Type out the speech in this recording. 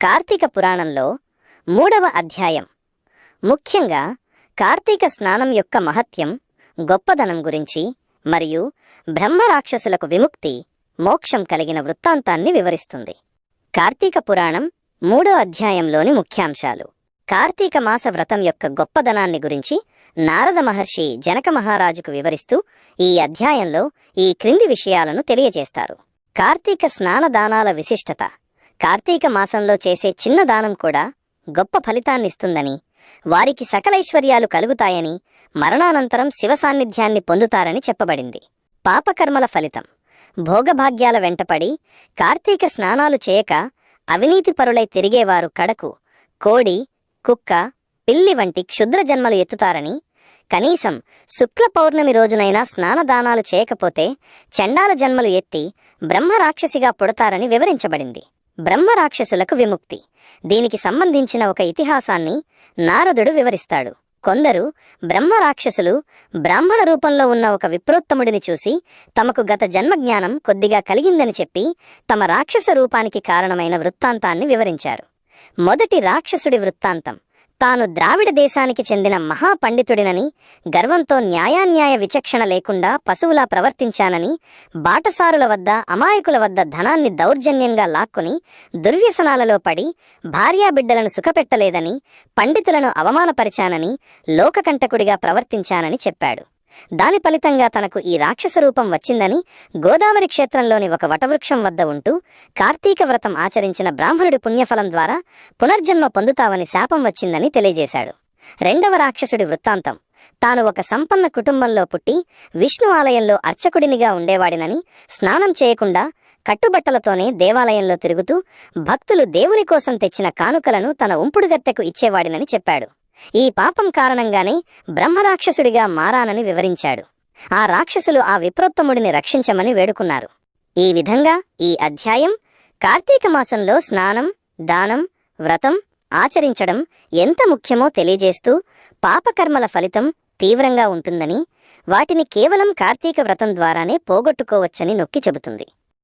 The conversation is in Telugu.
కార్తీక పురాణంలో 3వ అధ్యాయం ముఖ్యంగా కార్తీక స్నానం యొక్క మహత్యం, గొప్పదనం గురించి మరియు బ్రహ్మరాక్షసులకు విముక్తి, మోక్షం కలిగిన వృత్తాంతాన్ని వివరిస్తుంది. కార్తీక పురాణం 3వ అధ్యాయంలోని ముఖ్యాంశాలు. కార్తీక మాస వ్రతం యొక్క గొప్పదనాన్ని గురించి నారద మహర్షి జనక మహారాజుకు వివరిస్తూ ఈ అధ్యాయంలో ఈ క్రింది విషయాలను తెలియజేస్తారు. కార్తీక స్నాన దానాల విశిష్టత. కార్తీక మాసంలో చేసే చిన్న దానం కూడా గొప్ప ఫలితాన్నిస్తుందని, వారికి సకలైశ్వర్యాలు కలుగుతాయని, మరణానంతరం శివ సాన్నిధ్యాన్ని పొందుతారని చెప్పబడింది. పాపకర్మల ఫలితం. భోగభాగ్యాల వెంటపడి కార్తీక స్నానాలు చేయక అవినీతి పరులై తిరిగేవారు కడకు కోడి, కుక్క, పిల్లి వంటి క్షుద్ర జన్మలు ఎత్తుతారని, కనీసం శుక్ల పౌర్ణమి రోజునైనా స్నానదానాలు చేయకపోతే చండాల జన్మలు ఎత్తి బ్రహ్మరాక్షసిగా పుడతారని వివరించబడింది. బ్రహ్మరాక్షసులకు విముక్తి. దీనికి సంబంధించిన ఒక ఇతిహాసాన్ని నారదుడు వివరిస్తాడు. కొందరు బ్రహ్మరాక్షసులు బ్రాహ్మణ రూపంలో ఉన్న ఒక విప్రోత్తముడిని చూసి తమకు గత జన్మజ్ఞానం కొద్దిగా కలిగిందని చెప్పి తమ రాక్షస రూపానికి కారణమైన వృత్తాంతాన్ని వివరించారు. మొదటి రాక్షసుడి వృత్తాంతం. తాను ద్రావిడ దేశానికి చెందిన మహాపండితుడినని, గర్వంతో న్యాయాన్యాయ విచక్షణ లేకుండా పశువులా ప్రవర్తించానని, బాటసారుల వద్ద, అమాయకుల వద్ద ధనాన్ని దౌర్జన్యంగా లాక్కుని దుర్వ్యసనాలలో పడి భార్యాబిడ్డలను సుఖపెట్టలేదని, పండితులను అవమానపరిచానని, లోకకంటకుడిగా ప్రవర్తించానని చెప్పాడు. దాని ఫలితంగా తనకు ఈ రాక్షస రూపం వచ్చిందని, గోదావరి క్షేత్రంలోని ఒక వటవృక్షం వద్ద ఉంటూ కార్తీక వ్రతం ఆచరించిన బ్రాహ్మణుడి పుణ్యఫలం ద్వారా పునర్జన్మ పొందుతావని శాపం వచ్చిందని తెలియజేశాడు. రెండవ రాక్షసుడి వృత్తాంతం. తాను ఒక సంపన్న కుటుంబంలో పుట్టి విష్ణు ఆలయంలో అర్చకుడినిగా ఉండేవాడినని, స్నానం చేయకుండా కట్టుబట్టలతోనే దేవాలయంలో తిరుగుతూ భక్తులు దేవుని కోసం తెచ్చిన కానుకలను తన ఉంపుడుగత్తెకు ఇచ్చేవాడినని చెప్పాడు. ఈ పాపం కారణంగానే బ్రహ్మరాక్షసుడిగా మారానని వివరించాడు. ఆ రాక్షసులు ఆ విప్రోత్తముడిని రక్షించమని వేడుకున్నారు. ఈ విధంగా ఈ అధ్యాయం కార్తీక మాసంలో స్నానం, దానం, వ్రతం ఆచరించడం ఎంత ముఖ్యమో తెలియజేస్తూ పాపకర్మల ఫలితం తీవ్రంగా ఉంటుందని, వాటిని కేవలం కార్తీక వ్రతం ద్వారానే పోగొట్టుకోవచ్చని నొక్కి చెబుతుంది.